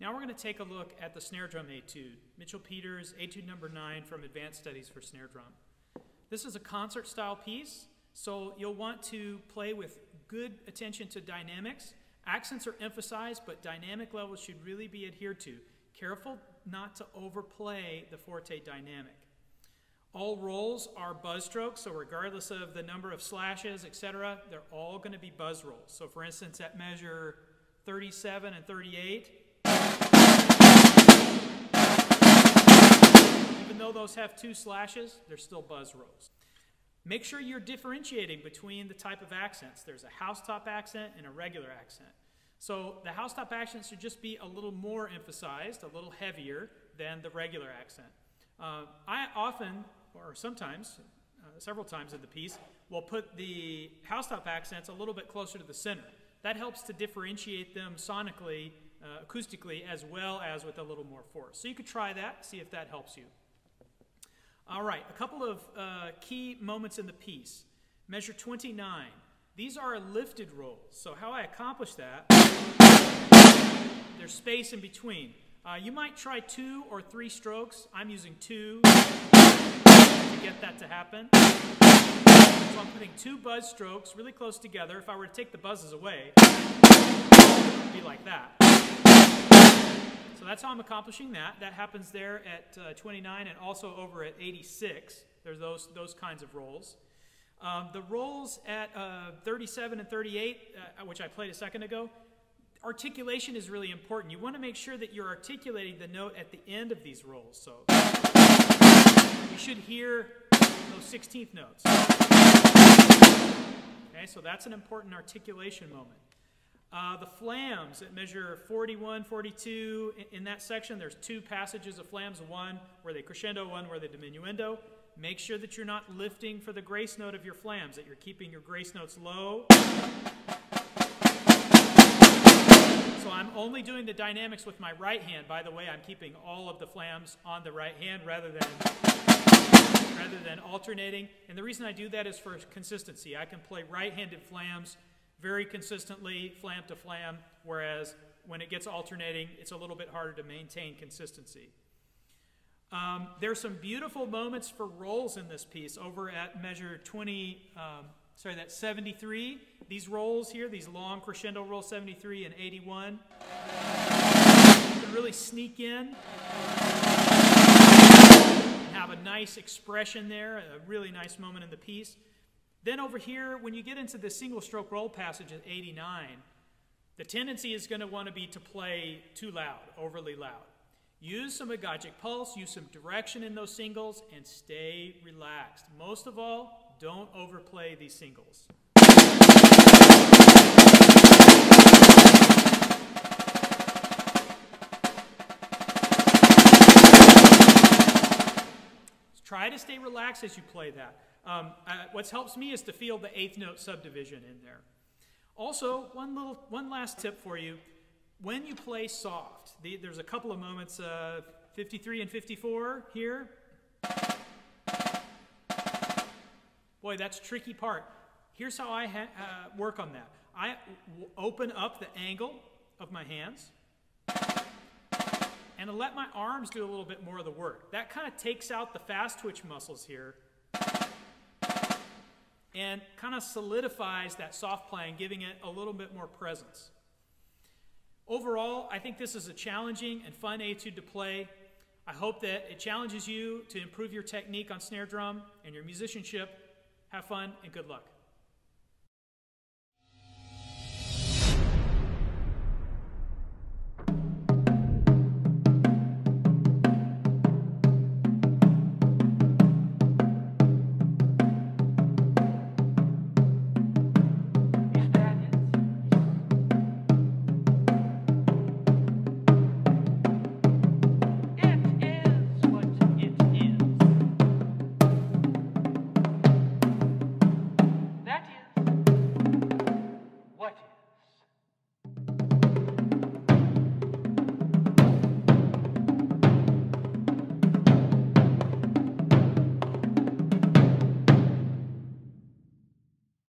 Now we're going to take a look at the snare drum etude, Mitchell Peters, Etude number 9 from Advanced Studies for Snare Drum. This is a concert style piece, so you'll want to play with good attention to dynamics. Accents are emphasized, but dynamic levels should really be adhered to. Careful not to overplay the forte dynamic. All rolls are buzz strokes, so regardless of the number of slashes, etc., they're all going to be buzz rolls. So for instance, at measure 37 and 38, even though those have 2 slashes, they're still buzz rolls. Make sure you're differentiating between the type of accents. There's a housetop accent and a regular accent. So the housetop accent should just be a little more emphasized, a little heavier than the regular accent. I often, or sometimes, several times in the piece, will put the housetop accents a little bit closer to the center. That helps to differentiate them sonically, acoustically, as well as with a little more force. So you could try that, see if that helps you. All right, a couple of key moments in the piece. Measure 29. These are lifted rolls. So how I accomplish that, there's space in between. You might try 2 or 3 strokes. I'm using 2 to get that to happen. So I'm putting 2 buzz strokes really close together. If I were to take the buzzes away, it would be like that. So that's how I'm accomplishing that. That happens there at 29 and also over at 86. There's those kinds of rolls. The rolls at 37 and 38, which I played a second ago, articulation is really important. You want to make sure that you're articulating the note at the end of these rolls. So you should hear those 16th notes. Okay, so that's an important articulation moment. The flams at measure 41, 42, in that section, there's 2 passages of flams, one where they crescendo, one where they diminuendo. Make sure that you're not lifting for the grace note of your flams, that you're keeping your grace notes low. So I'm only doing the dynamics with my right hand. By the way, I'm keeping all of the flams on the right hand rather than alternating. And the reason I do that is for consistency. I can play right-handed flams very consistently, flam to flam, whereas when it gets alternating, it's a little bit harder to maintain consistency. There's some beautiful moments for rolls in this piece over at measure 73. These rolls here, these long crescendo rolls, 73 and 81, you can really sneak in and have a nice expression there, a really nice moment in the piece. Then over here, when you get into the single stroke roll passage at 89, the tendency is going to want to be to play too loud, overly loud. Use some agogic pulse, use some direction in those singles, and stay relaxed. Most of all, don't overplay these singles. Try to stay relaxed as you play that. What helps me is to feel the 8th note subdivision in there. Also, one last tip for you. When you play soft, there's a couple of moments, 53 and 54 here. Boy, that's a tricky part. Here's how I work on that. I open up the angle of my hands and let my arms do a little bit more of the work. That kind of takes out the fast twitch muscles here and kind of solidifies that soft playing, giving it a little bit more presence. Overall, I think this is a challenging and fun etude to play. I hope that it challenges you to improve your technique on snare drum and your musicianship. Have fun and good luck.